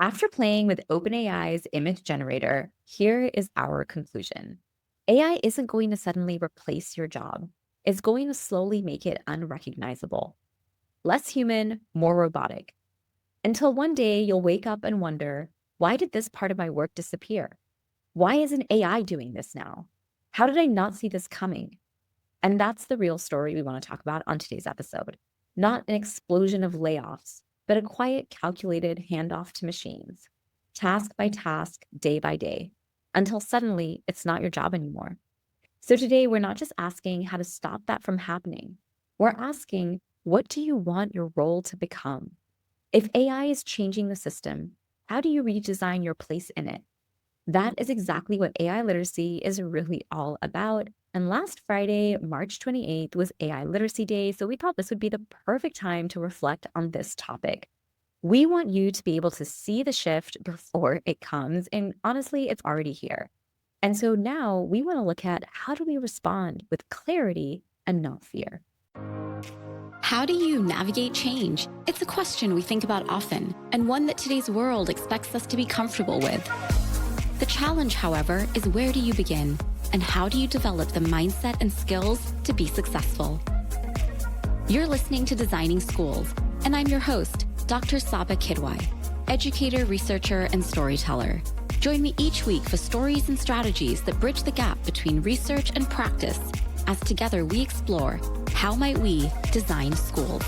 After playing with OpenAI's image generator, here is our conclusion. AI isn't going to suddenly replace your job. It's going to slowly make it unrecognizable. Less human, more robotic. Until one day you'll wake up and wonder, why did this part of my work disappear? Why isn't AI doing this now? How did I not see this coming? And that's the real story we want to talk about on today's episode. Not an explosion of layoffs, but a quiet, calculated handoff to machines, task by task, day by day, until suddenly it's not your job anymore. So today, we're not just asking how to stop that from happening. We're asking, what do you want your role to become? If AI is changing the system, how do you redesign your place in it? That is exactly what AI literacy is really all about. And last Friday, March 28th, was AI Literacy Day, so we thought this would be the perfect time to reflect on this topic. We want you to be able to see the shift before it comes, and honestly, it's already here. And so now we want to look at how do we respond with clarity and not fear. How do you navigate change? It's a question we think about often, and one that today's world expects us to be comfortable with. The challenge, however, is where do you begin, and how do you develop the mindset and skills to be successful? You're listening to Designing Schools, and I'm your host, Dr. Sabba Kidwai, educator, researcher, and storyteller. Join me each week for stories and strategies that bridge the gap between research and practice, as together we explore how might we design schools.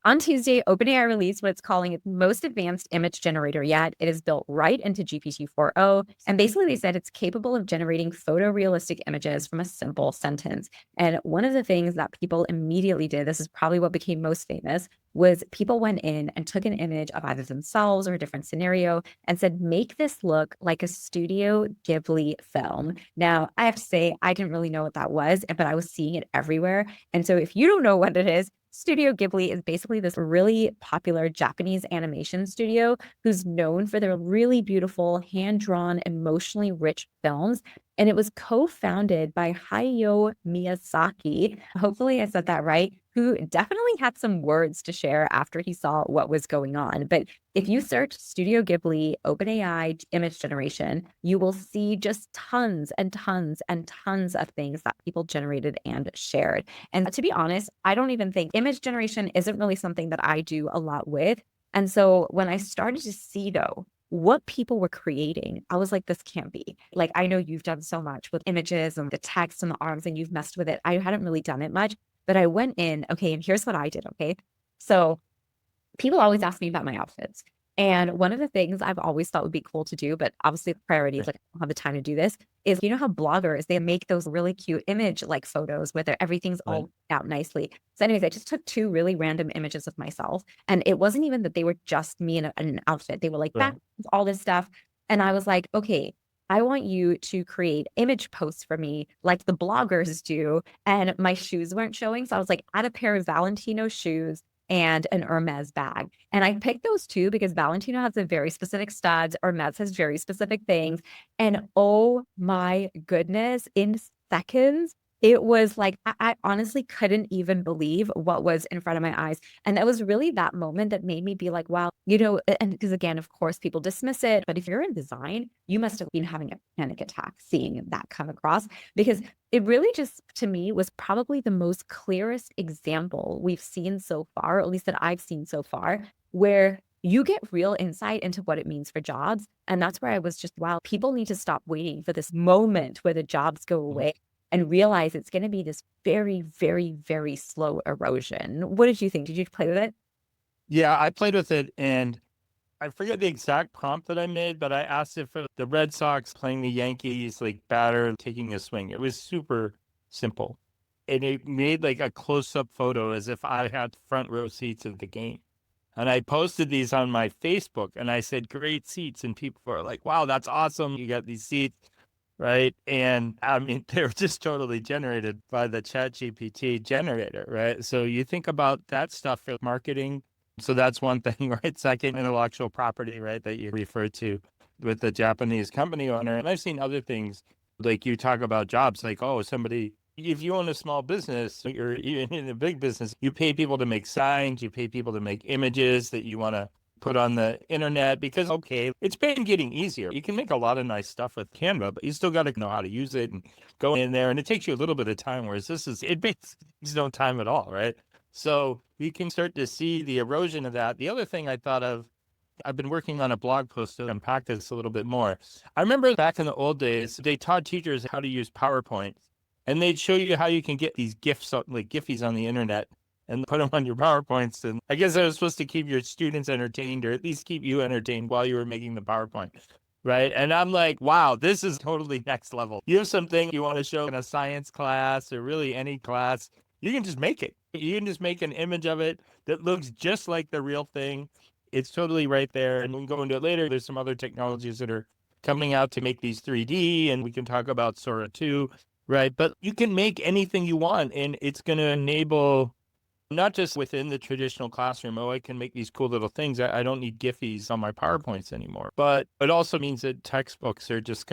On Tuesday, OpenAI released what it's calling its most advanced image generator yet. It is built right into GPT-4o, and basically they said it's capable of generating photorealistic images from a simple sentence. And one of the things that people immediately did, this is probably what became most famous, was people went in and took an image of either themselves or a different scenario and said, make this look like a Studio Ghibli film. Now, I have to say, I didn't really know what that was, but I was seeing it everywhere. And so if you don't know what it is, Studio Ghibli is basically this really popular Japanese animation studio who's known for their really beautiful, hand-drawn, emotionally rich films. And it was co-founded by Hayao Miyazaki. Hopefully I said that right, who definitely had some words to share after he saw what was going on. But if you search Studio Ghibli, OpenAI image generation, you will see just tons and tons and tons of things that people generated and shared. And to be honest, I don't even think image generation isn't really something that I do a lot with. And so when I started to see, though, what people were creating, I was like, this can't be. Like, I know you've done so much with images and the text and the arms, and you've messed with it. I hadn't really done it much, but I went in, okay, and here's what I did, okay? So people always ask me about my outfits. And one of the things I've always thought would be cool to do, but obviously the priority is like, I don't have the time to do this, is you know how bloggers, they make those really cute image like photos where everything's all out nicely. So anyways, I just took two really random images of myself. And it wasn't even that they were just me in an outfit. They were like back, all this stuff. And I was like, okay, I want you to create image posts for me like the bloggers do. And my shoes weren't showing. So I was like, add a pair of Valentino shoes and an Hermes bag. And I picked those two because Valentino has a very specific studs, Hermes has very specific things. And oh my goodness, in seconds, it was like, I honestly couldn't even believe what was in front of my eyes. And that was really that moment that made me be like, wow, you know, and because again, of course, people dismiss it. But if you're in design, you must have been having a panic attack seeing that come across, because it really just, to me, was probably the most clearest example we've seen so far, or at least that I've seen so far, where you get real insight into what it means for jobs. And that's where I was just, wow, people need to stop waiting for this moment where the jobs go away and realize it's going to be this very, very, very slow erosion. What did you think? Did you play with it? Yeah, I played with it, and I forget the exact prompt that I made, but I asked it for the Red Sox playing the Yankees, like batter taking a swing. It was super simple. And it made like a close-up photo as if I had front row seats of the game. And I posted these on my Facebook, and I said, great seats. And people were like, wow, that's awesome. You got these seats, right? And I mean, they're just totally generated by the ChatGPT generator, right? So you think about that stuff for marketing. So that's one thing, right? Second, intellectual property, right, that you referred to with the Japanese company owner. And I've seen other things, like you talk about jobs, like, oh, somebody If you own a small business or even in a big business, you pay people to make signs, you pay people to make images that you want to put on the internet because, okay, it's been getting easier. You can make a lot of nice stuff with Canva, but you still got to know how to use it and go in there. And it takes you a little bit of time, whereas it takes no time at all, right? So we can start to see the erosion of that. The other thing I thought of, I've been working on a blog post to unpack this a little bit more. I remember back in the old days, they taught teachers how to use PowerPoint, and they'd show you how you can get these GIFs, like Giphies on the internet, and put them on your PowerPoints. And I guess I was supposed to keep your students entertained, or at least keep you entertained while you were making the PowerPoint. Right. And I'm like, wow, this is totally next level. You have something you want to show in a science class or really any class, you can just make it. You can just make an image of it that looks just like the real thing. It's totally right there. And we can go into it later. There's some other technologies that are coming out to make these 3D, and we can talk about Sora 2, right? But you can make anything you want, and it's going to enable not just within the traditional classroom, oh, I can make these cool little things. I don't need Giphies on my PowerPoints anymore. But it also means that textbooks are just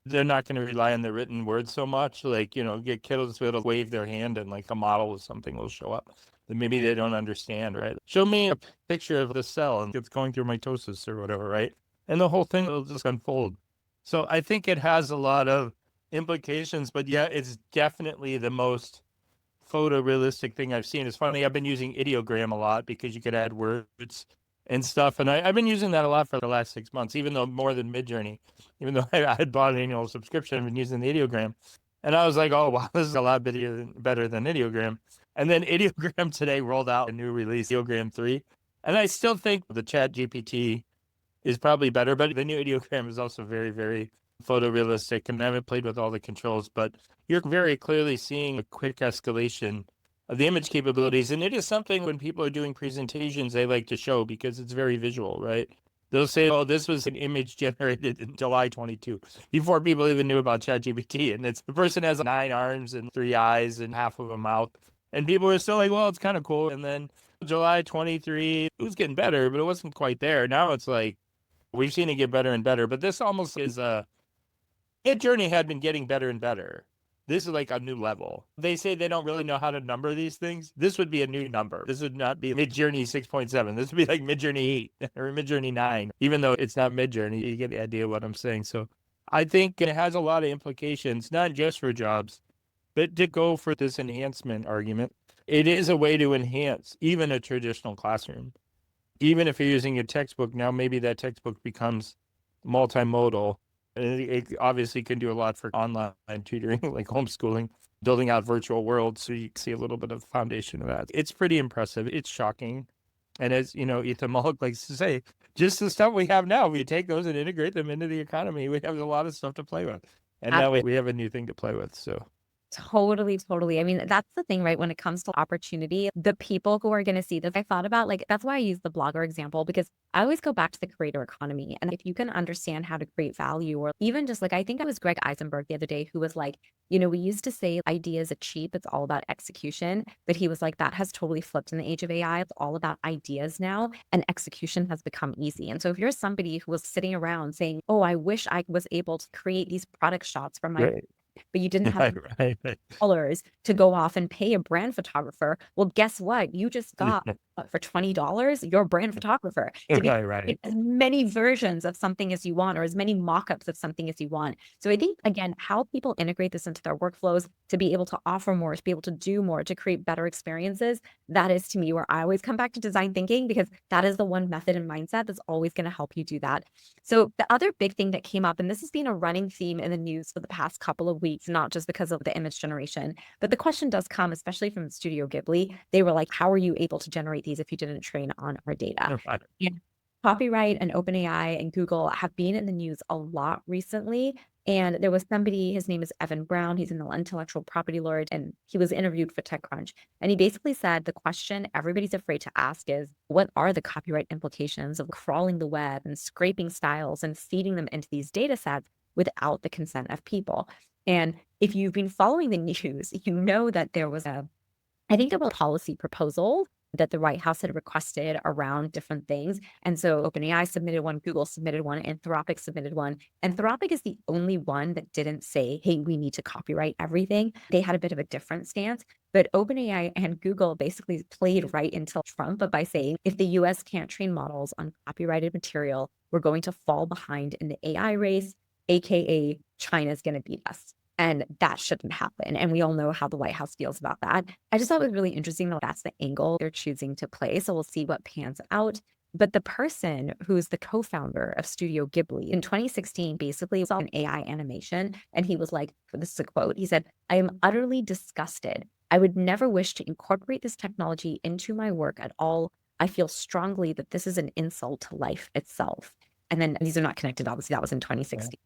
they're not going to rely on the written word so much. Like, get kiddos to be able to wave their hand and like a model of something will show up that maybe they don't understand, right? Show me a picture of the cell and it's going through mitosis or whatever, right? And the whole thing will just unfold. So I think it has a lot of implications, but yeah, it's definitely the most photorealistic thing I've seen. It's funny, I've been using ideogram a lot because you could add words and stuff. And I've been using that a lot for the last 6 months, even though more than Midjourney, even though I had bought an annual subscription, I've been using the ideogram. And I was like, oh, wow, this is a lot better than ideogram. And then ideogram today rolled out a new release, ideogram 3. And I still think the Chat GPT is probably better, but the new ideogram is also very, very photorealistic. And I haven't played with all the controls, but you're very clearly seeing a quick escalation of the image capabilities. And it is something when people are doing presentations, they like to show because it's very visual, right? They'll say, oh, this was an image generated in July 22, before people even knew about ChatGPT. And the person has 9 arms and 3 eyes and half of a mouth. And people are still like, well, it's kind of cool. And then July 23, it was getting better, but it wasn't quite there. Now it's like, we've seen it get better and better. But this almost is Midjourney had been getting better and better. This is like a new level. They say they don't really know how to number these things. This would be a new number. This would not be Midjourney 6.7. This would be like Midjourney 8 or Midjourney 9, even though it's not Midjourney. You get the idea of what I'm saying. So I think it has a lot of implications, not just for jobs, but to go for this enhancement argument. It is a way to enhance even a traditional classroom. Even if you're using a textbook, now maybe that textbook becomes multimodal. It obviously can do a lot for online tutoring, like homeschooling, building out virtual worlds. So you can see a little bit of the foundation of that. It's pretty impressive. It's shocking. And as Ethan Mullock likes to say, just the stuff we have now, we take those and integrate them into the economy. We have a lot of stuff to play with. And now we have a new thing to play with. So Totally, totally. I mean, that's the thing, right? When it comes to opportunity, the people who are going to see this, I thought about that's why I use the blogger example, because I always go back to the creator economy. And if you can understand how to create value, or even just I think it was Greg Eisenberg the other day who was like, we used to say ideas are cheap. It's all about execution. But he was like, that has totally flipped in the age of AI. It's all about ideas now, and execution has become easy. And so if you're somebody who was sitting around saying, oh, I wish I was able to create these product shots from my but you didn't have right. dollars to go off and pay a brand photographer. Well, guess what? You just got for $20 your brand photographer to be right. as many versions of something as you want, or as many mock-ups of something as you want. So I think, again, how people integrate this into their workflows to be able to offer more, to be able to do more, to create better experiences, that is to me where I always come back to design thinking, because that is the one method and mindset that's always going to help you do that. So the other big thing that came up, and this has been a running theme in the news for the past couple of weeks, not just because of the image generation, but the question does come, especially from Studio Ghibli. They were like, how are you able to generate these if you didn't train on our data? And copyright and OpenAI and Google have been in the news a lot recently. And there was somebody, his name is Evan Brown. He's an intellectual property lawyer, and he was interviewed for TechCrunch. And he basically said the question everybody's afraid to ask is, what are the copyright implications of crawling the web and scraping styles and feeding them into these data sets without the consent of people? And if you've been following the news, you know that there was I think there was a policy proposal that the White House had requested around different things. And so OpenAI submitted one, Google submitted one, Anthropic submitted one. Anthropic is the only one that didn't say, hey, we need to copyright everything. They had a bit of a different stance. But OpenAI and Google basically played right into Trump by saying, if the US can't train models on copyrighted material, we're going to fall behind in the AI race, AKA China's going to beat us. And that shouldn't happen. And we all know how the White House feels about that. I just thought it was really interesting that that's the angle they're choosing to play. So we'll see what pans out. But the person who's the co-founder of Studio Ghibli in 2016 basically saw an AI animation. And he was like, this is a quote, he said, "I am utterly disgusted. I would never wish to incorporate this technology into my work at all. I feel strongly that this is an insult to life itself." And then these are not connected, obviously, that was in 2016.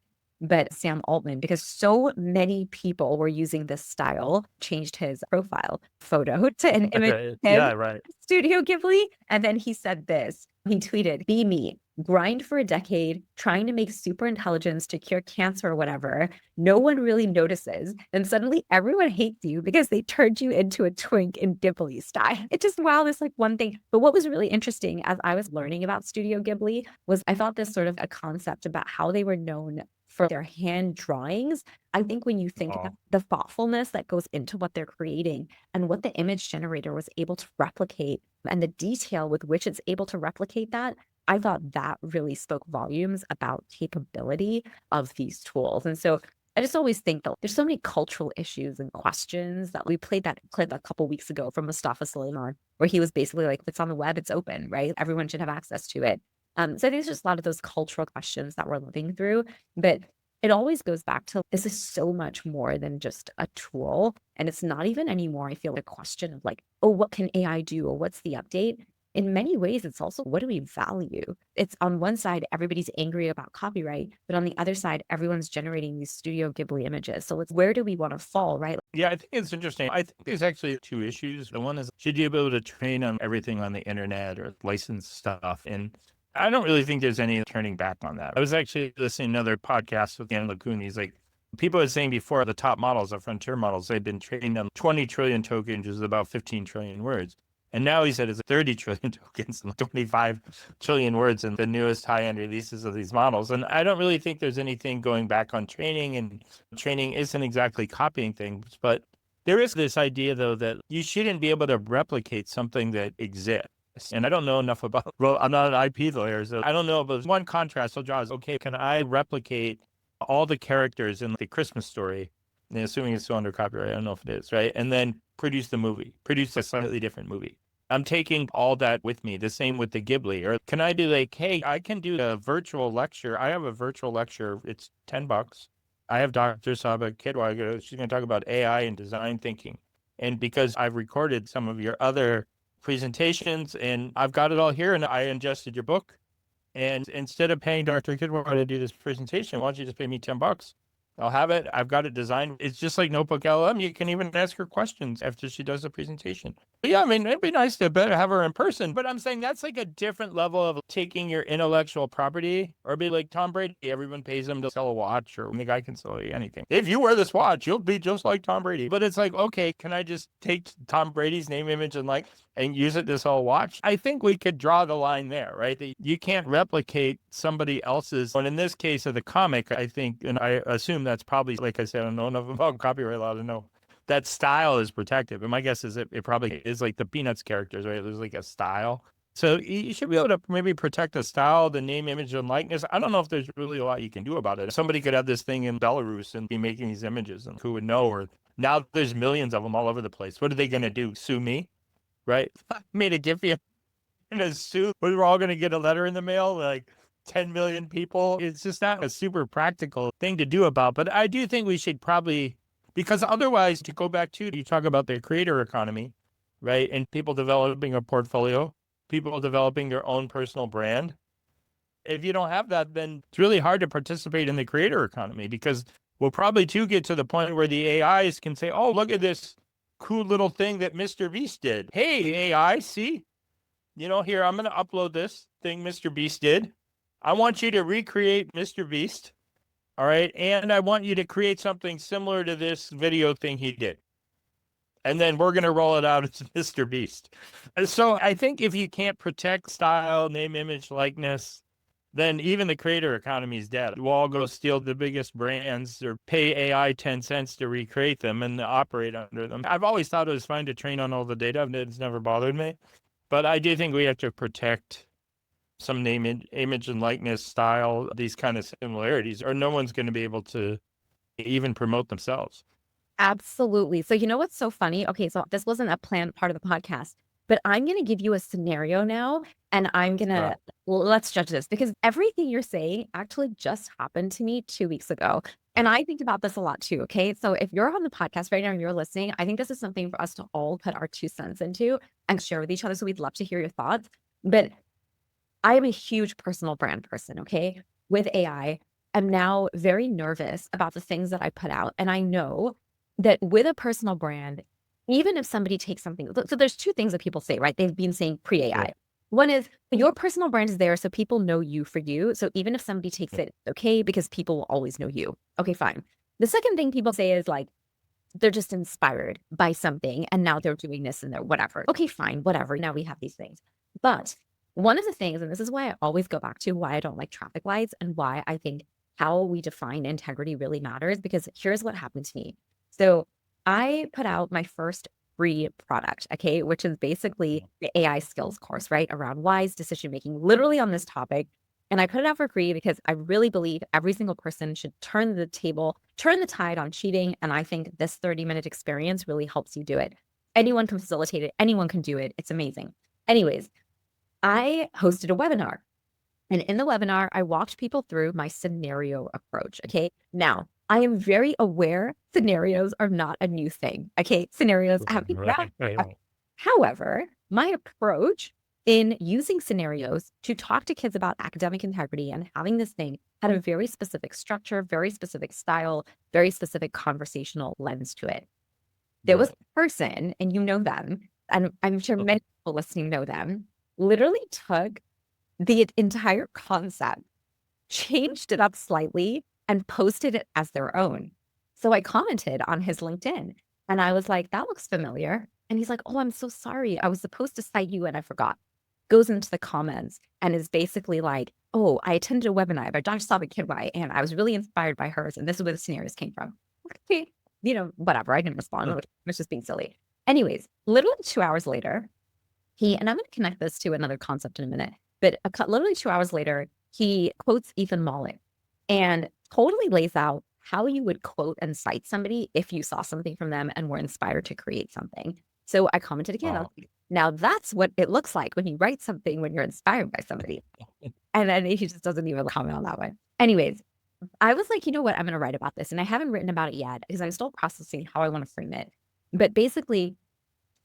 But Sam Altman, because so many people were using this style, changed his profile photo to an image of him, Yeah, right. Studio Ghibli. And then he said this. He tweeted, "Be me, grind for a decade, trying to make super intelligence to cure cancer or whatever. No one really notices. Then suddenly everyone hates you because they turned you into a twink in Ghibli style." It just, wow, this like one thing. But what was really interesting as I was learning about Studio Ghibli was I thought this sort of a concept about how they were known for their hand drawings. I think when you think about the thoughtfulness that goes into what they're creating and what the image generator was able to replicate and the detail with which it's able to replicate that, I thought that really spoke volumes about capability of these tools. And so I just always think that there's so many cultural issues and questions that we played that clip a couple weeks ago from Mustafa Suleyman, where he was basically like, if it's on the web, it's open, right? Everyone should have access to it. So I think there's just a lot of those cultural questions that we're living through, but it always goes back to this is so much more than just a tool. And it's not even anymore, I feel, a question of like, oh, what can AI do? Or what's the update? In many ways, it's also what do we value? It's on one side, everybody's angry about copyright, but on the other side, everyone's generating these Studio Ghibli images. So it's where do we want to fall, right? Yeah, I think it's interesting. I think there's actually two issues. The one is, should you be able to train on everything on the internet or licensed stuff? And I don't really think there's any turning back on that. I was actually listening to another podcast with Dan LeCun. He's like, people were saying before the top models, the frontier models, they've been trained on 20 trillion tokens, which is about 15 trillion words. And now he said it's 30 trillion tokens and 25 trillion words in the newest high-end releases of these models. And I don't really think there's anything going back on training, and training isn't exactly copying things. But there is this idea, though, that you shouldn't be able to replicate something that exists. And I don't know enough about, well, I'm not an IP lawyer, so I don't know, but one contrast I'll draw is, okay, can I replicate all the characters in the Christmas story, and assuming it's still under copyright, I don't know if it is, right? And then produce the movie, produce a slightly different movie. I'm taking all that with me, the same with the Ghibli. Or can I do like, hey, I can do a virtual lecture. I have a virtual lecture. It's $10. I have Dr. Sabba Kidwai. She's going to talk about AI and design thinking. And because I've recorded some of your other presentations and I've got it all here and I ingested your book. And instead of paying Dr. Kidwai to do this presentation, why don't you just pay me $10? I'll have it. I've got it designed. It's just like Notebook LM. You can even ask her questions after she does the presentation. But yeah, I mean, it'd be nice to better have her in person. But I'm saying that's like a different level of taking your intellectual property, or be like Tom Brady. Everyone pays him to sell a watch, or the guy can sell you anything. If you wear this watch, you'll be just like Tom Brady. But it's like, okay, can I just take Tom Brady's name, image, and use it to sell a watch? I think we could draw the line there, right? That you can't replicate somebody else's. And in this case of the comic, I think, and I assume that's probably, like I said, I don't know enough about copyright law to know that style is protected. And my guess is it probably is like the Peanuts characters, right? There's like a style. So you should be able to maybe protect the style, the name, image, and likeness. I don't know if there's really a lot you can do about it. Somebody could have this thing in Belarus and be making these images, and who would know? Or now there's millions of them all over the place. What are they going to do? Sue me? Right? Made a GIF in a suit. We're all going to get a letter in the mail, like 10 million people. It's just not a super practical thing to do about. But I do think we should probably, because otherwise, to go back to, you talk about the creator economy, right? And people developing a portfolio, people developing their own personal brand. If you don't have that, then it's really hard to participate in the creator economy, because we'll probably too get to the point where the AIs can say, oh, look at this cool little thing that Mr. Beast did. Hey, AI, see? Here, I'm going to upload this thing Mr. Beast did. I want you to recreate Mr. Beast. All right. And I want you to create something similar to this video thing he did. And then we're going to roll it out as Mr. Beast. So I think if you can't protect style, name, image, likeness, then even the creator economy is dead. We'll all go steal the biggest brands or pay AI 10 cents to recreate them and operate under them. I've always thought it was fine to train on all the data. It's never bothered me. But I do think we have to protect some name, image, and likeness, style, these kind of similarities, or no one's going to be able to even promote themselves. Absolutely. So you know what's so funny? Okay, so this wasn't a planned part of the podcast, but I'm going to give you a scenario now, and I'm going to, let's judge this, because everything you're saying actually just happened to me 2 weeks ago. And I think about this a lot too, okay? So if you're on the podcast right now and you're listening, I think this is something for us to all put our 2 cents into and share with each other. So we'd love to hear your thoughts. But I am a huge personal brand person, okay? With AI, I'm now very nervous about the things that I put out. And I know that with a personal brand, even if somebody takes something, so there's two things that people say, right? They've been saying pre-AI. Yeah. One is your personal brand is there so people know you for you. So even if somebody takes it, it's okay, because people will always know you. Okay, fine. The second thing people say is like, they're just inspired by something and now they're doing this and they're whatever. Okay, fine, whatever. Now we have these things. But one of the things, and this is why I always go back to why I don't like traffic lights and why I think how we define integrity really matters, because here's what happened to me. So I put out my first free product, okay, which is basically the AI skills course, right, around wise decision making, literally on this topic. And I put it out for free because I really believe every single person should turn the tide on cheating. And I think this 30-minute experience really helps you do it. Anyone can facilitate it. Anyone can do it. It's amazing. Anyways, I hosted a webinar. And in the webinar, I walked people through my scenario approach. Okay. Now, I am very aware scenarios are not a new thing. Okay. Scenarios have been around. However, my approach in using scenarios to talk to kids about academic integrity and having this thing had a very specific structure, very specific style, very specific conversational lens to it. There was a person, and you know them, and I'm sure many people listening know them, literally took the entire concept, changed it up slightly, and posted it as their own. So I commented on his LinkedIn and I was like, that looks familiar. And he's like, oh, I'm so sorry. I was supposed to cite you and I forgot. Goes into the comments and is basically like, oh, I attended a webinar by Dr. Sabba and I was really inspired by hers. And this is where the scenarios came from. Okay, whatever. I didn't respond. I was just being silly. Anyways, literally 2 hours later, and I'm going to connect this to another concept in a minute, but literally 2 hours later, he quotes Ethan Mollick and totally lays out how you would quote and cite somebody if you saw something from them and were inspired to create something. So I commented again. I was like, now that's what it looks like when you write something when you're inspired by somebody. And then he just doesn't even comment on that one. Anyways, I was like, you know what? I'm going to write about this. And I haven't written about it yet because I'm still processing how I want to frame it. But basically,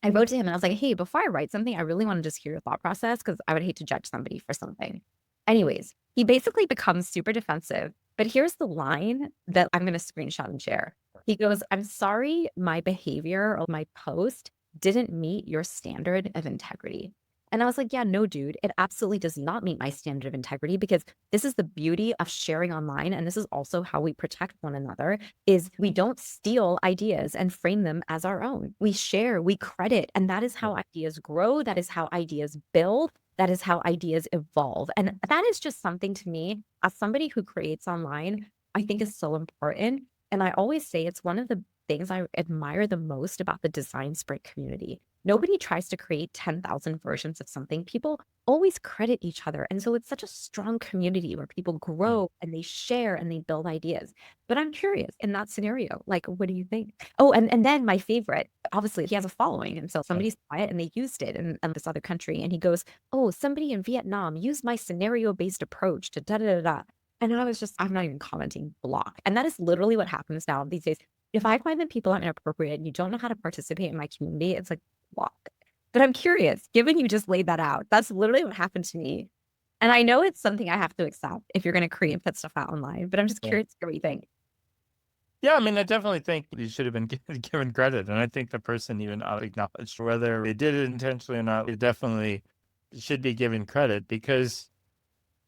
I wrote to him and I was like, hey, before I write something, I really want to just hear your thought process because I would hate to judge somebody for something. Anyways, he basically becomes super defensive. But here's the line that I'm going to screenshot and share. He goes, I'm sorry, my behavior or my post didn't meet your standard of integrity. And I was like, yeah, no, dude, it absolutely does not meet my standard of integrity, because this is the beauty of sharing online. And this is also how we protect one another, is we don't steal ideas and frame them as our own. We share, we credit, and that is how ideas grow. That is how ideas build. That is how ideas evolve. And that is just something to me, as somebody who creates online, I think is so important. And I always say it's one of the things I admire the most about the design sprint community. Nobody tries to create 10,000 versions of something. People always credit each other. And so it's such a strong community where people grow and they share and they build ideas. But I'm curious, in that scenario, like, what do you think? Oh, and then my favorite, obviously he has a following. And so somebody saw it and they used it in this other country. And he goes, oh, somebody in Vietnam used my scenario-based approach to da-da-da-da. And I was just, I'm not even commenting, block. And that is literally what happens now these days. If I find that people are inappropriate and you don't know how to participate in my community, it's like, block. But I'm curious, given you just laid that out, that's literally what happened to me. And I know it's something I have to accept if you're going to create and put stuff out online, but I'm just curious what you think. Yeah, I mean, I definitely think you should have been given credit. And I think the person even acknowledged whether they did it intentionally or not, it definitely should be given credit, because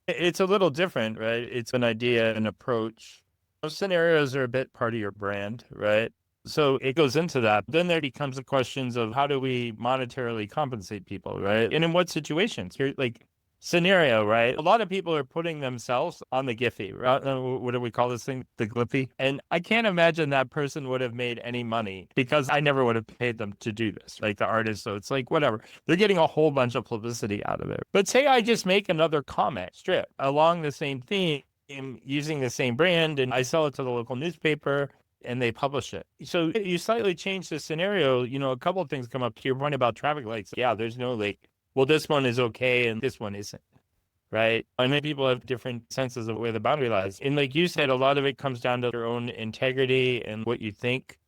it's a little different, right? It's an idea, an approach. Those scenarios are a bit part of your brand, right? So it goes into that. Then there becomes the questions of how do we monetarily compensate people, right? And in what situations? Here, like scenario, right? A lot of people are putting themselves on the Giphy, right? What do we call this thing? The Glippy. And I can't imagine that person would have made any money because I never would have paid them to do this, like the artist. So it's like, whatever. They're getting a whole bunch of publicity out of it. But say I just make another comic strip along the same theme, using the same brand, and I sell it to the local newspaper and they publish it. So you slightly change the scenario. A couple of things come up to your point about traffic lights. Yeah, there's no like, well, this one is okay and this one isn't, right? And then people have different senses of where the boundary lies. And like you said, a lot of it comes down to your own integrity and what you think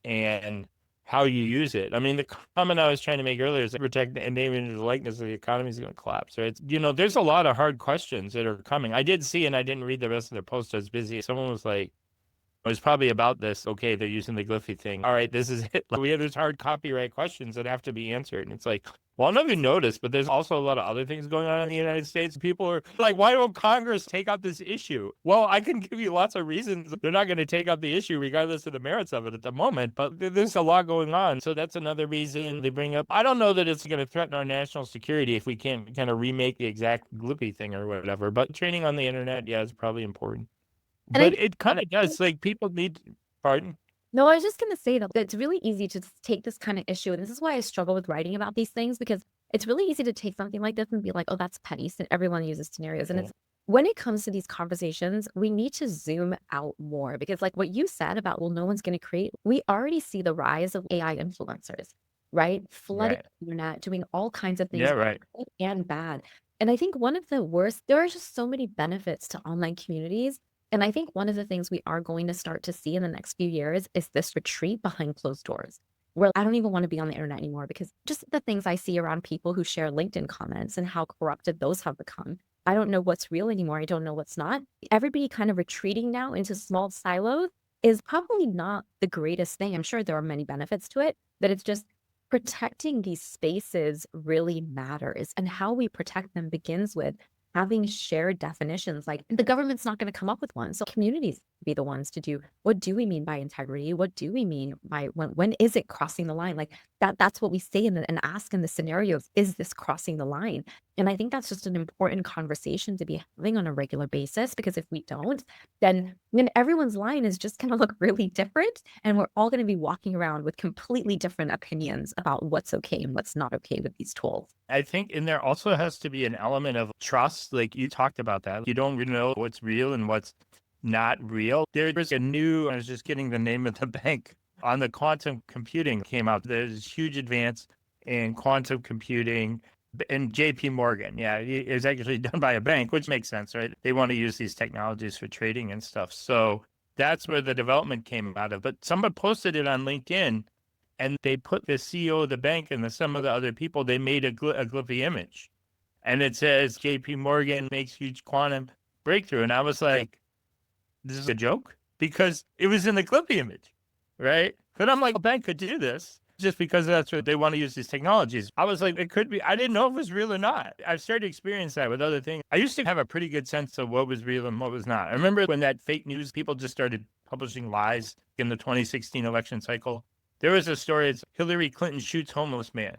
and how you use it. I mean, the comment I was trying to make earlier is protect the name and likeness of the economy is going to collapse, right? There's a lot of hard questions that are coming. I did see, and I didn't read the rest of their post. I was busy. Someone was like, it was probably about this. Okay, they're using the Gliffy thing. All right, this is it. Like, we have these hard copyright questions that have to be answered. And it's like, well, I don't know if you noticed, but there's also a lot of other things going on in the United States. People are like, why don't Congress take up this issue? Well, I can give you lots of reasons they're not going to take up the issue regardless of the merits of it at the moment, but there's a lot going on. So that's another reason they bring up. I don't know that it's going to threaten our national security if we can't kind of remake the exact Glippy thing or whatever, but training on the internet, yeah, is probably important. And But it kind of does, like people need, pardon? No, I was just going to say that it's really easy to take this kind of issue. And this is why I struggle with writing about these things, because it's really easy to take something like this and be like, oh, that's petty. So everyone uses scenarios. And it's when it comes to these conversations, we need to zoom out more because like what you said about, well, no one's going to create, we already see the rise of AI influencers, right? Flooding the internet, doing all kinds of things, Yeah, right. good and bad. And I think one of the worst, there are just so many benefits to online communities. And I think one of the things we are going to start to see in the next few years is this retreat behind closed doors, where I don't even want to be on the internet anymore because just the things I see around people who share LinkedIn comments and how corrupted those have become. I don't know what's real anymore. I don't know what's not. Everybody kind of retreating now into small silos is probably not the greatest thing. I'm sure there are many benefits to it, but it's just protecting these spaces really matters. And how we protect them begins with having shared definitions. Like the government's not going to come up with one. So communities be the ones to do, what do we mean by integrity? What do we mean by when is it crossing the line? Like that's what we say and ask in the scenarios, is this crossing the line? And I think that's just an important conversation to be having on a regular basis, because if we don't, then everyone's line is just going to look really different. And we're all going to be walking around with completely different opinions about what's okay and what's not okay with these tools. I think in there also has to be an element of trust. Like you talked about that. You don't really know what's real and what's not real. There's I was just getting the name of the bank on the quantum computing came out. There's huge advance in quantum computing and JP Morgan. Yeah, it's actually done by a bank, which makes sense, right? They want to use these technologies for trading and stuff. So that's where the development came out of. But someone posted it on LinkedIn and they put the CEO of the bank and some of the other people, they made a Gliffy image. And it says JP Morgan makes huge quantum breakthrough. And I was like, this is a joke? Because it was in the Gliffy image, right? But I'm like, a bank could do this just because that's what they want to use these technologies. I was like, it could be. I didn't know if it was real or not. I've started to experience that with other things. I used to have a pretty good sense of what was real and what was not. I remember when that fake news, people just started publishing lies in the 2016 election cycle. There was a story, it's Hillary Clinton shoots homeless man.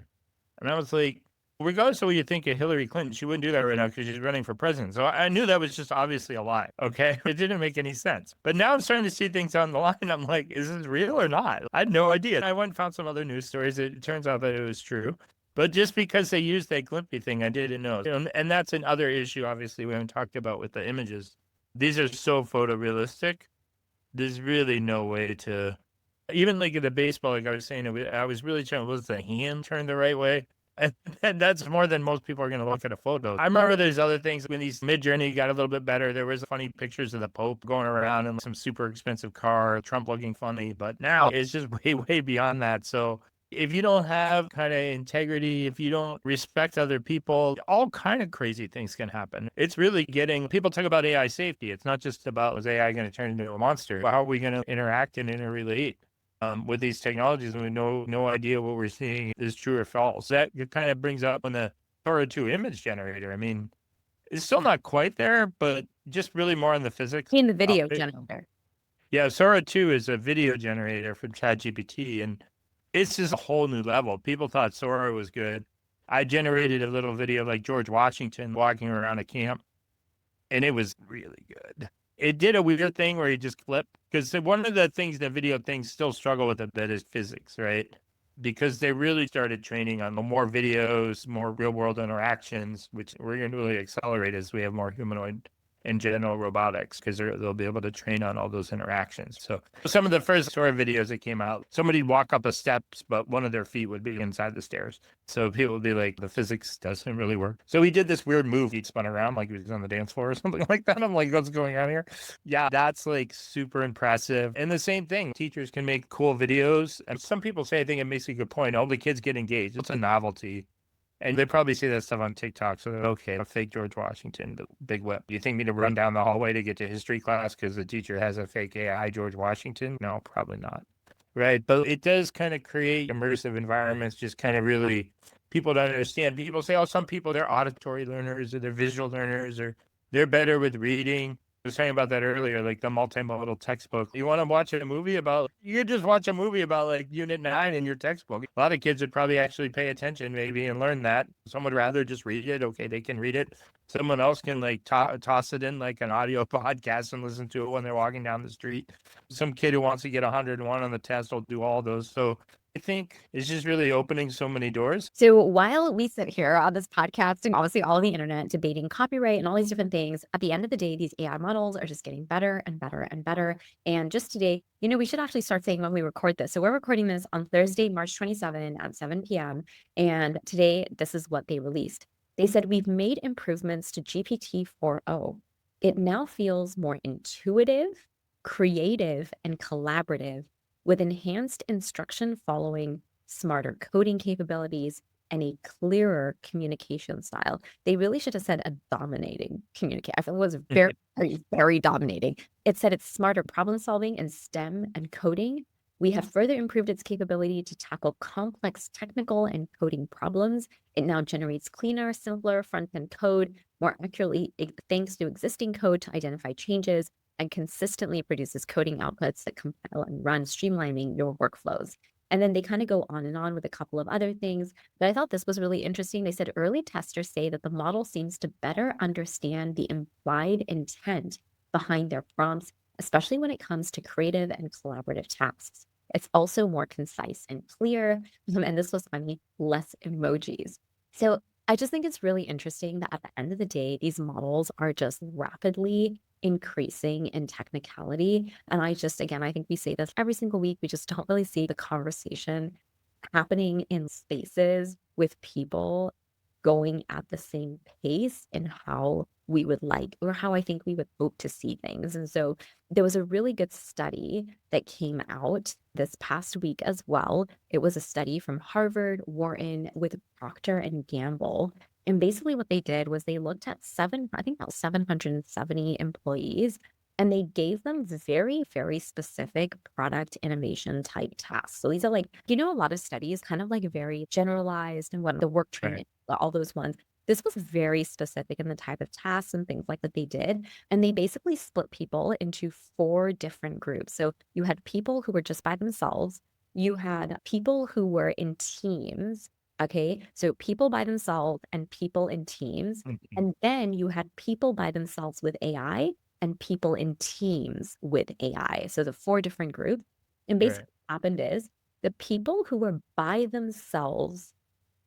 And I was like, regardless of what you think of Hillary Clinton, she wouldn't do that right now because she's running for president. So I knew that was just obviously a lie, okay? It didn't make any sense. But now I'm starting to see things on the line. I'm like, is this real or not? I had no idea. I went and found some other news stories. It turns out that it was true. But just because they used that Glimpy thing, I didn't know. And that's another issue, obviously, we haven't talked about with the images. These are so photorealistic. There's really no way to... Even like in the baseball, like I was saying, I was really trying, was the hand turned the right way? And that's more than most people are going to look at a photo. I remember there's other things when these Mid-Journey got a little bit better. There was funny pictures of the Pope going around in some super expensive car, Trump looking funny. But now it's just way, way beyond that. So if you don't have kind of integrity, if you don't respect other people, all kind of crazy things can happen. It's really getting, people talk about AI safety. It's not just about, is AI going to turn into a monster? How are we going to interact and interrelate? With these technologies, and we no idea what we're seeing is true or false. That kind of brings up on the Thora 2 image generator. I mean, it's still not quite there, but just really more on the physics. In the video generator. Yeah, Sora 2 is a video generator from ChatGPT, and it's just a whole new level. People thought Sora was good. I generated a little video like George Washington walking around a camp, and it was really good. It did a weird thing where he just flipped, because one of the things that video things still struggle with a bit is physics, right? Because they really started training on more videos, more real world interactions, which we're going to really accelerate as we have more humanoid and general robotics, because they'll be able to train on all those interactions. So some of the first Sora videos that came out, somebody'd walk up the steps, but one of their feet would be inside the stairs. So people would be like, the physics doesn't really work. So he did this weird move. He spun around like he was on the dance floor or something like that. I'm like, what's going on here? Yeah, that's like super impressive. And the same thing, teachers can make cool videos. And some people say, I think it makes a good point. All the kids get engaged. It's a novelty. And they probably see that stuff on TikTok. So they're okay, a fake George Washington, the big whip. Do you think me to run down the hallway to get to history class because the teacher has a fake AI George Washington? No, probably not. Right. But it does kind of create immersive environments, just kind of really people don't understand. People say, oh, some people, they're auditory learners or they're visual learners or they're better with reading. I was talking about that earlier, like the multimodal textbook. You want to watch a movie about, you could just watch a movie about like Unit 9 in your textbook. A lot of kids would probably actually pay attention maybe and learn that. Some would rather just read it. Okay, they can read it. Someone else can like toss it in like an audio podcast and listen to it when they're walking down the street. Some kid who wants to get 101 on the test will do all those. So I think it's just really opening so many doors. So while we sit here on this podcast and obviously all the internet debating copyright and all these different things, at the end of the day, these AI models are just getting better and better and better. And just today, we should actually start saying when we record this. So we're recording this on Thursday, March 27 at 7 p.m. And today, this is what they released. They said, we've made improvements to GPT 4.0. It now feels more intuitive, creative, and collaborative with enhanced instruction following, smarter coding capabilities, and a clearer communication style. They really should have said a dominating communication. I feel it was very, very, very dominating. It said it's smarter problem solving in STEM and coding. We have further improved its capability to tackle complex technical and coding problems. It now generates cleaner, simpler front-end code more accurately thanks to existing code to identify changes, and consistently produces coding outputs that compile and run, streamlining your workflows. And then they kind of go on and on with a couple of other things. But I thought this was really interesting. They said early testers say that the model seems to better understand the implied intent behind their prompts, especially when it comes to creative and collaborative tasks. It's also more concise and clear. And this was funny, less emojis. So I just think it's really interesting that at the end of the day, these models are just rapidly increasing in technicality. And I think we say this every single week. We just don't really see the conversation happening in spaces with people going at the same pace and how we would like, or how I think we would hope to see things. And so there was a really good study that came out this past week as well. It was a study from Harvard-Wharton with Procter and Gamble. And basically what they did was they looked at about 770 employees, and they gave them very, very specific product innovation type tasks. So these are like, a lot of studies kind of like very generalized and what the work training, all those ones. This was very specific in the type of tasks and things like that they did. And they basically split people into 4 different groups. So you had people who were just by themselves. You had people who were in teams. Okay, so people by themselves and people in teams. And then you had people by themselves with AI and people in teams with AI. So the 4 different groups. And basically what happened is the people who were by themselves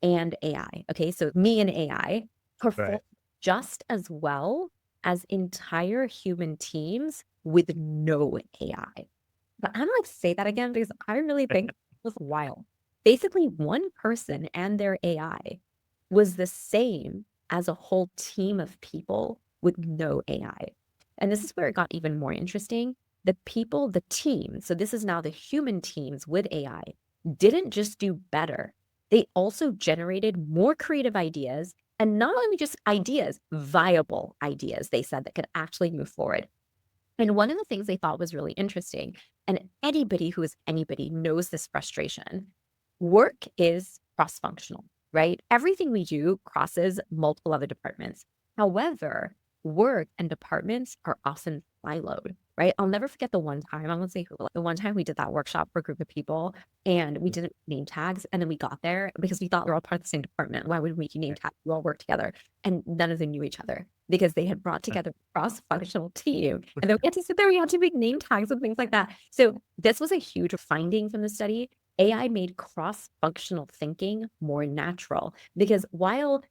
and AI, okay, so me and AI, performed just as well as entire human teams with no AI. But I'm like, say that again, because I really think it was wild. Basically, one person and their AI was the same as a whole team of people with no AI. And this is where it got even more interesting. The team, so this is now the human teams with AI, didn't just do better. They also generated more creative ideas, and not only just ideas, viable ideas, they said, that could actually move forward. And one of the things they thought was really interesting, and anybody who is anybody knows this frustration, work is cross-functional, right? Everything we do crosses multiple other departments. However, work and departments are often siloed, right? I'll never forget the one time, I won't say who, the one time we did that workshop for a group of people and we did name tags. And then we got there because we thought we were all part of the same department. Why would we make you name tags? We all work together. And none of them knew each other because they had brought together a cross-functional team. And then we had to sit there, we had to make name tags and things like that. So this was a huge finding from the study. AI made cross-functional thinking more natural because while,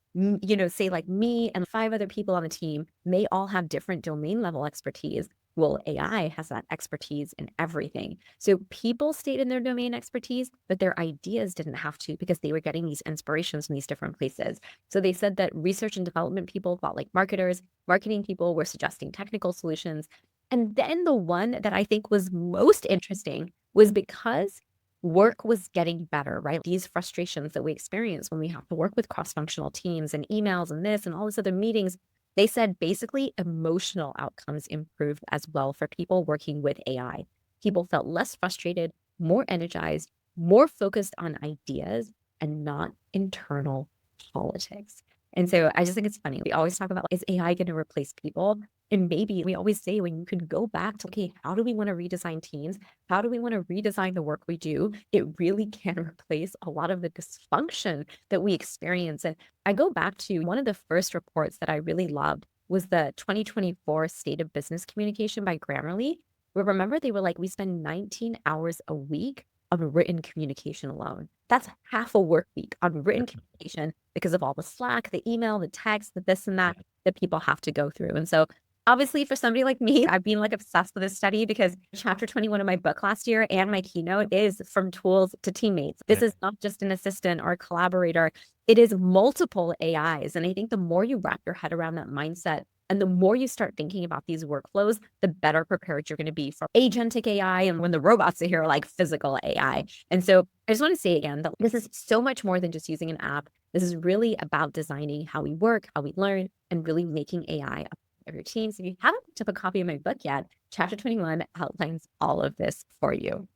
say like me and 5 other people on the team may all have different domain level expertise, well, AI has that expertise in everything. So people stayed in their domain expertise, but their ideas didn't have to because they were getting these inspirations from these different places. So they said that research and development people felt like marketers, marketing people were suggesting technical solutions. And then the one that I think was most interesting was because work was getting better, right? These frustrations that we experience when we have to work with cross-functional teams and emails and this and all these other meetings, they said basically emotional outcomes improved as well for people working with AI. People felt less frustrated, more energized, more focused on ideas and not internal politics. And so I just think it's funny. We always talk about, is AI going to replace people? And maybe we always say when you can go back to, okay, how do we want to redesign teams? How do we want to redesign the work we do? It really can replace a lot of the dysfunction that we experience. And I go back to one of the first reports that I really loved was the 2024 State of Business Communication by Grammarly, where remember they were like, we spend 19 hours a week on written communication alone. That's half a work week on written communication because of all the Slack, the email, the text, the this and that people have to go through. And so obviously, for somebody like me, I've been like obsessed with this study because chapter 21 of my book last year and my keynote is from tools to teammates. This is not just an assistant or a collaborator. It is multiple AIs. And I think the more you wrap your head around that mindset and the more you start thinking about these workflows, the better prepared you're going to be for agentic AI and when the robots are here, like physical AI. And so I just want to say again that this is so much more than just using an app. This is really about designing how we work, how we learn, and really making AI a of your team. So if you haven't picked up a copy of my book yet, chapter 21 outlines all of this for you.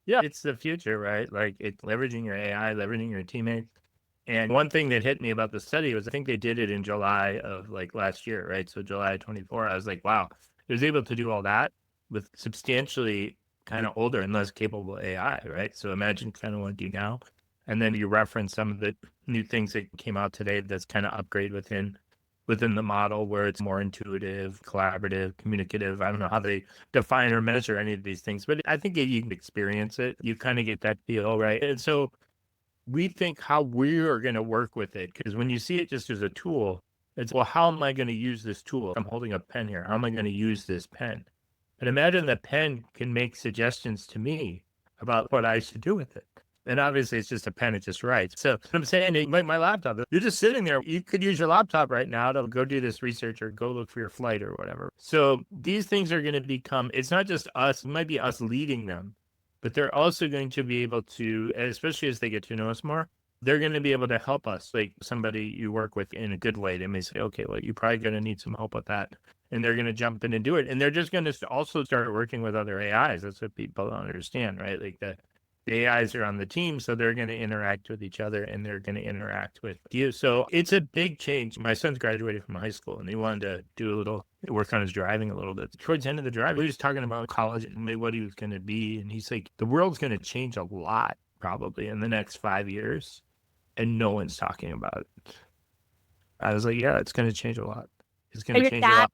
Yeah, it's the future, right? Like it's leveraging your AI, leveraging your teammates. And one thing that hit me about the study was I think they did it in July of like last year, right? So July 24, I was like, wow, it was able to do all that with substantially kind of older and less capable AI, right? So imagine kind of what you do now. And then you reference some of the new things that came out today that's kind of upgrade within the model where it's more intuitive, collaborative, communicative. I don't know how they define or measure any of these things, but I think you can experience it. You kind of get that feel, right? And so we think how we are going to work with it, because when you see it just as a tool, it's, well, how am I going to use this tool? I'm holding a pen here. How am I going to use this pen? But imagine the pen can make suggestions to me about what I should do with it. And obviously, it's just a pen, it just writes. So I'm saying, like my laptop, you're just sitting there. You could use your laptop right now to go do this research or go look for your flight or whatever. So these things are going to become, it's not just us, it might be us leading them, but they're also going to be able to, especially as they get to know us more, they're going to be able to help us. Like somebody you work with in a good way, they may say, okay, well, you're probably going to need some help with that. And they're going to jump in and do it. And they're just going to also start working with other AIs. That's what people don't understand, right? Like the AIs are on the team, so they're going to interact with each other and they're going to interact with you. So it's a big change. My son's graduated from high school and he wanted to do a little work on his driving a little bit. Towards the end of the drive, we were just talking about college and what he was going to be. And he's like, the world's going to change a lot probably in the next 5 years. And no one's talking about it. I was like, yeah, it's going to change a lot. It's going to change a lot.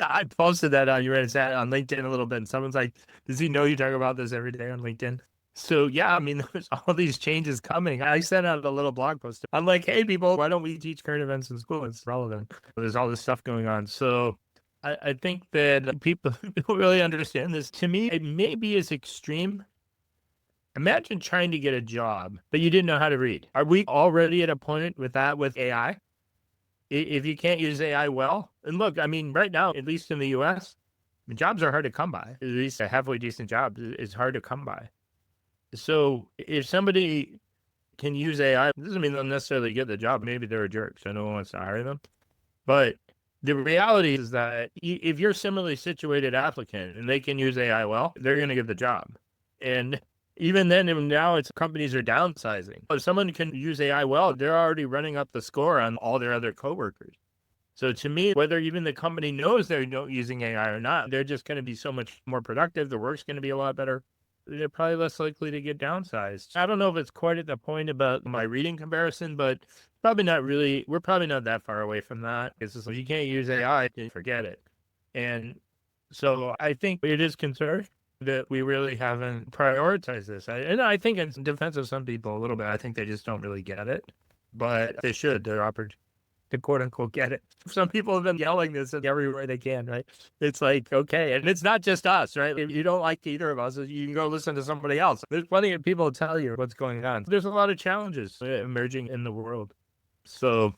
I posted that on on LinkedIn a little bit, and someone's like, does he know you talk about this every day on LinkedIn? So yeah, I mean, there's all these changes coming. I sent out a little blog post. I'm like, hey people, why don't we teach current events in school? It's relevant. There's all this stuff going on. So I think that people don't really understand this. To me, it may be as extreme. Imagine trying to get a job, but you didn't know how to read. Are we already at a point with that with AI? If you can't use AI well, and look, I mean, right now, at least in the US, jobs are hard to come by. At least a halfway decent job is hard to come by. So if somebody can use AI, it doesn't mean they'll necessarily get the job. Maybe they're a jerk, so no one wants to hire them. But the reality is that if you're a similarly situated applicant and they can use AI well, they're going to get the job. And even then, even now, it's companies are downsizing. If someone can use AI well, they're already running up the score on all their other coworkers. So to me, whether even the company knows they're using AI or not, they're just going to be so much more productive. The work's going to be a lot better. They're probably less likely to get downsized. I don't know if it's quite at the point about my reading comparison, but probably not really. We're probably not that far away from that. It's just like, you can't use AI, forget it. And so I think it is concerning that we really haven't prioritized this. And I think in defense of some people a little bit, I think they just don't really get it, but they should. They're offered to quote unquote get it. Some people have been yelling this everywhere they can, right? It's like, okay. And it's not just us, right? If you don't like either of us, you can go listen to somebody else. There's plenty of people to tell you what's going on. There's a lot of challenges emerging in the world. So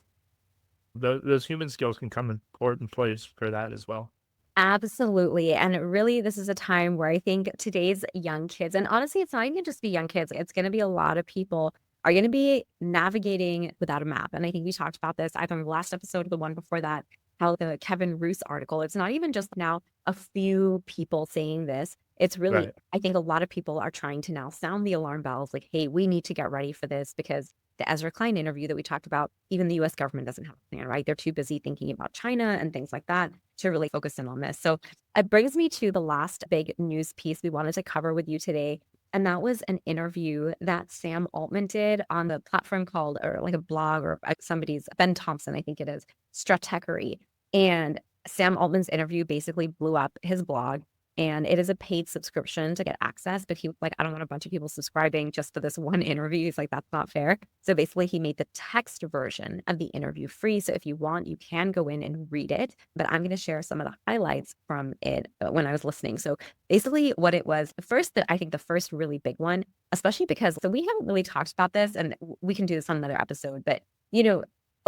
those human skills can come in important place for that as well. Absolutely. And really, this is a time where I think today's young kids, and honestly, it's not even just be young kids, it's going to be a lot of people are going to be navigating without a map. And I think we talked about this either in the last episode or the one before that, how the Kevin Roose article, it's not even just now a few people saying this. It's really, Right. I think a lot of people are trying to now sound the alarm bells like, hey, we need to get ready for this because the Ezra Klein interview that we talked about, even the US government doesn't have a plan, right? They're too busy thinking about China and things like that to really focus in on this. So it brings me to the last big news piece we wanted to cover with you today. And that was an interview that Sam Altman did on the platform called, or like a blog or somebody's, Ben Thompson, I think it is, Stratechery. And Sam Altman's interview basically blew up his blog. And it is a paid subscription to get access. But he was like, I don't want a bunch of people subscribing just for this one interview. He's like, that's not fair. So basically, he made the text version of the interview free. So if you want, you can go in and read it. But I'm going to share some of the highlights from it when I was listening. So basically, what it was, I think the first really big one, especially because so we haven't really talked about this, and we can do this on another episode. But,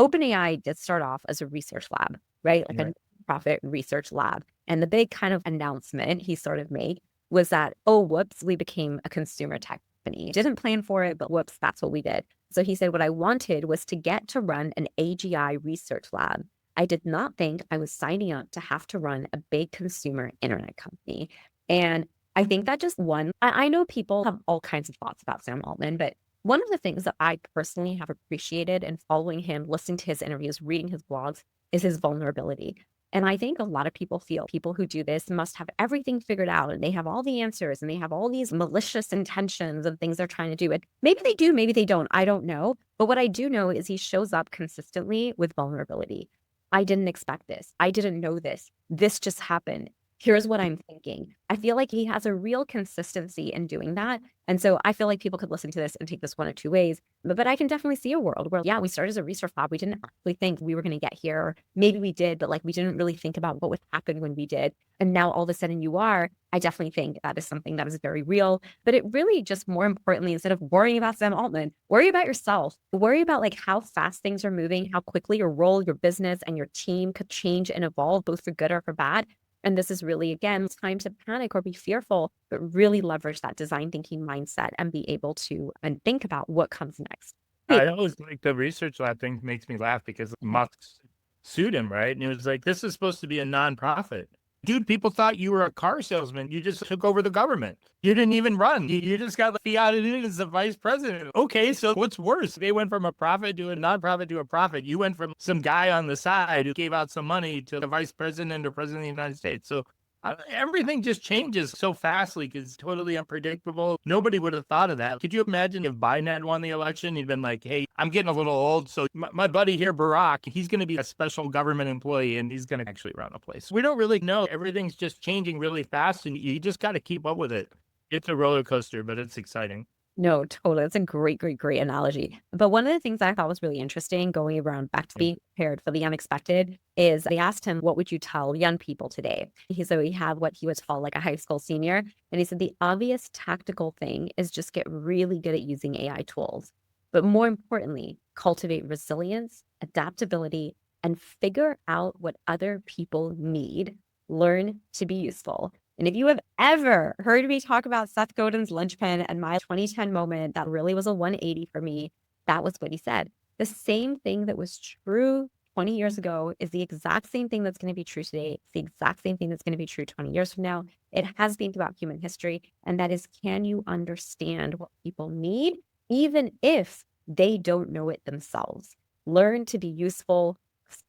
OpenAI did start off as a research lab, right? Like a profit research lab. And the big kind of announcement he sort of made was that, oh, whoops, we became a consumer tech company. Didn't plan for it, but whoops, that's what we did. So he said, what I wanted was to get to run an AGI research lab. I did not think I was signing up to have to run a big consumer internet company. And I think that just I know people have all kinds of thoughts about Sam Altman, but one of the things that I personally have appreciated in following him, listening to his interviews, reading his blogs, is his vulnerability. And I think a lot of people feel people who do this must have everything figured out and they have all the answers and they have all these malicious intentions of things they're trying to do. And maybe they do, maybe they don't. I don't know. But what I do know is he shows up consistently with vulnerability. I didn't expect this. I didn't know this. This just happened. Here's what I'm thinking. I feel like he has a real consistency in doing that. And so I feel like people could listen to this and take this one of two ways. But I can definitely see a world where, yeah, we started as a research lab. We didn't actually think we were going to get here. Or maybe we did, but like we didn't really think about what would happen when we did. And now all of a sudden you are. I definitely think that is something that is very real. But it really just more importantly, instead of worrying about Sam Altman, worry about yourself. Worry about like how fast things are moving, how quickly your role, your business, and your team could change and evolve, both for good or for bad. And this is really, again, time to panic or be fearful, but really leverage that design thinking mindset and be able to and think about what comes next. I always like the research lab thing makes me laugh because Musk sued him, right? And it was like, this is supposed to be a nonprofit. Dude, people thought you were a car salesman. You just took over the government. You didn't even run. You just got fiated in as the vice president. Okay, so what's worse? They went from a profit to a nonprofit to a profit. You went from some guy on the side who gave out some money to the vice president or president of the United States. So everything just changes so fastly because it's totally unpredictable. Nobody would have thought of that. Could you imagine if Biden had won the election? He'd been like, hey, I'm getting a little old. So my buddy here, Barack, he's going to be a special government employee and he's going to actually run a place. We don't really know. Everything's just changing really fast and you just got to keep up with it. It's a roller coaster, but it's exciting. No, totally. That's a great, great, great analogy. But one of the ththings I thought was really interesting going around back to being prepared for the unexpected is they asked him, what would you tell young people today? So he had what he was called like a high school senior. And he said, the obvious tactical thing is just get really good at using AI tools. But more importantly, cultivate resilience, adaptability, and figure out what other people need. Learn to be useful. And if you have ever heard me talk about Seth Godin's linchpin and my 2010 moment, that really was a 180 for me. That was what he said. The same thing that was true 20 years ago is the exact same thing that's going to be true today. It's the exact same thing that's going to be true 20 years from now. It has been throughout human history. And that is, can you understand what people need, even if they don't know it themselves? Learn to be useful,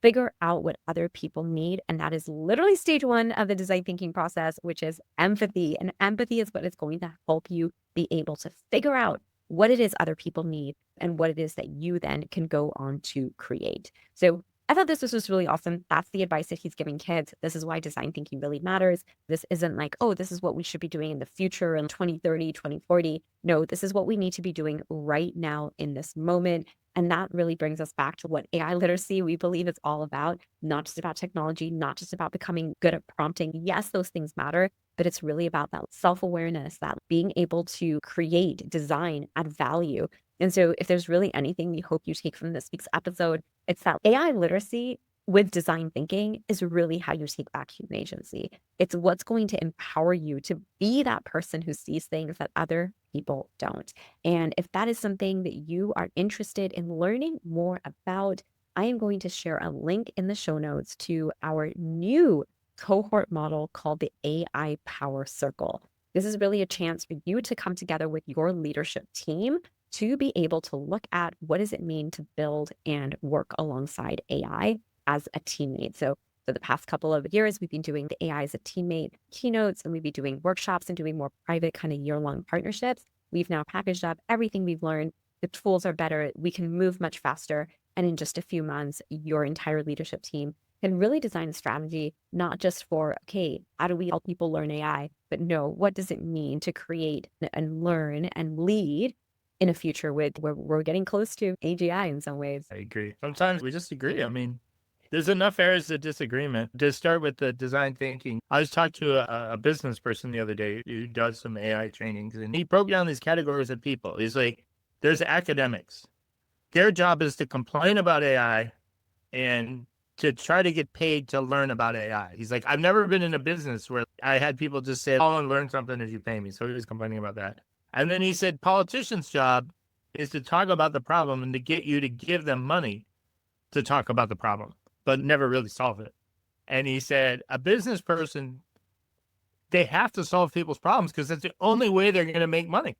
figure out what other people need. And that is literally stage one of the design thinking process, which is empathy. And empathy is what is going to help you be able to figure out what it is other people need and what it is that you then can go on to create. So I thought this was just really awesome. That's the advice that he's giving kids. This is why design thinking really matters. This isn't like, oh, this is what we should be doing in the future in 2030, 2040. No, this is what we need to be doing right now in this moment. And that really brings us back to what AI literacy we believe is all about, not just about technology, not just about becoming good at prompting. Yes, those things matter, but it's really about that self-awareness, that being able to create, design, add value. And so if there's really anything we hope you take from this week's episode, it's that AI literacy with design thinking is really how you take back human agency. It's what's going to empower you to be that person who sees things that other people don't. And if that is something that you are interested in learning more about, I am going to share a link in the show notes to our new cohort model called the AI Power Circle. This is really a chance for you to come together with your leadership team to be able to look at what does it mean to build and work alongside AI as a teammate. So for the past couple of years, we've been doing the AI as a teammate keynotes, and we've been doing workshops and doing more private kind of year-long partnerships. We've now packaged up everything we've learned. The tools are better. We can move much faster. And in just a few months, your entire leadership team can really design a strategy, not just for, okay, how do we help people learn AI, but no, what does it mean to create and learn and lead in a future where we're getting close to AGI in some ways. I agree. Sometimes we just agree. I mean, there's enough areas of disagreement. To start with the design thinking, I was talking to a business person the other day who does some AI trainings, and he broke down these categories of people. He's like, there's academics. Their job is to complain about AI and to try to get paid to learn about AI. He's like, I've never been in a business where I had people just say, I'll learn something if you pay me. So he was complaining about that. And then he said, politicians' job is to talk about the problem and to get you to give them money to talk about the problem, but never really solve it. And he said, a business person, they have to solve people's problems because that's the only way they're going to make money.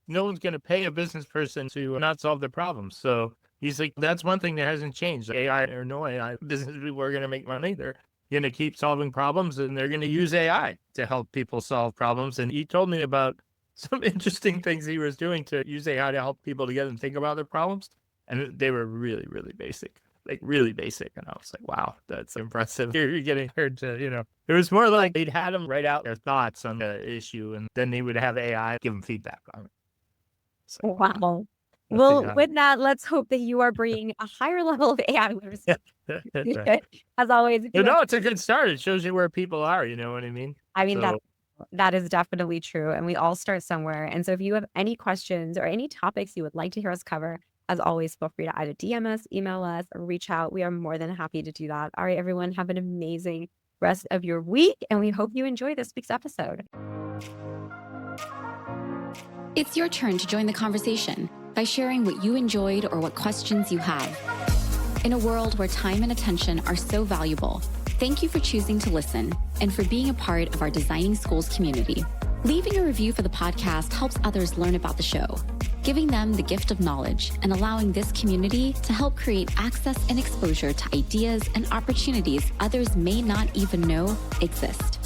No one's going to pay a business person to not solve their problems. So he's like, that's one thing that hasn't changed. AI or no AI, business people are going to make money. They're going to keep solving problems, and they're going to use AI to help people solve problems. And he told me about some interesting things he was doing to use AI to help people to get them think about their problems. And they were really, really basic, like really basic. And I was like, wow, that's impressive. You're getting her to, it was more like he'd had them write out their thoughts on the issue, and then they would have AI give them feedback on it. So, wow. Well, with that, let's hope that you are bringing a higher level of AI literacy. Right. As always. It's a good start. It shows you where people are, you know what I mean? I mean, that is definitely true. And we all start somewhere. And so if you have any questions or any topics you would like to hear us cover, as always, feel free to either DM us, email us, or reach out. We are more than happy to do that. All right, everyone, have an amazing rest of your week. And we hope you enjoy this week's episode. It's your turn to join the conversation by sharing what you enjoyed or what questions you have. In a world where time and attention are so valuable, thank you for choosing to listen and for being a part of our Designing Schools community. Leaving a review for the podcast helps others learn about the show, giving them the gift of knowledge and allowing this community to help create access and exposure to ideas and opportunities others may not even know exist.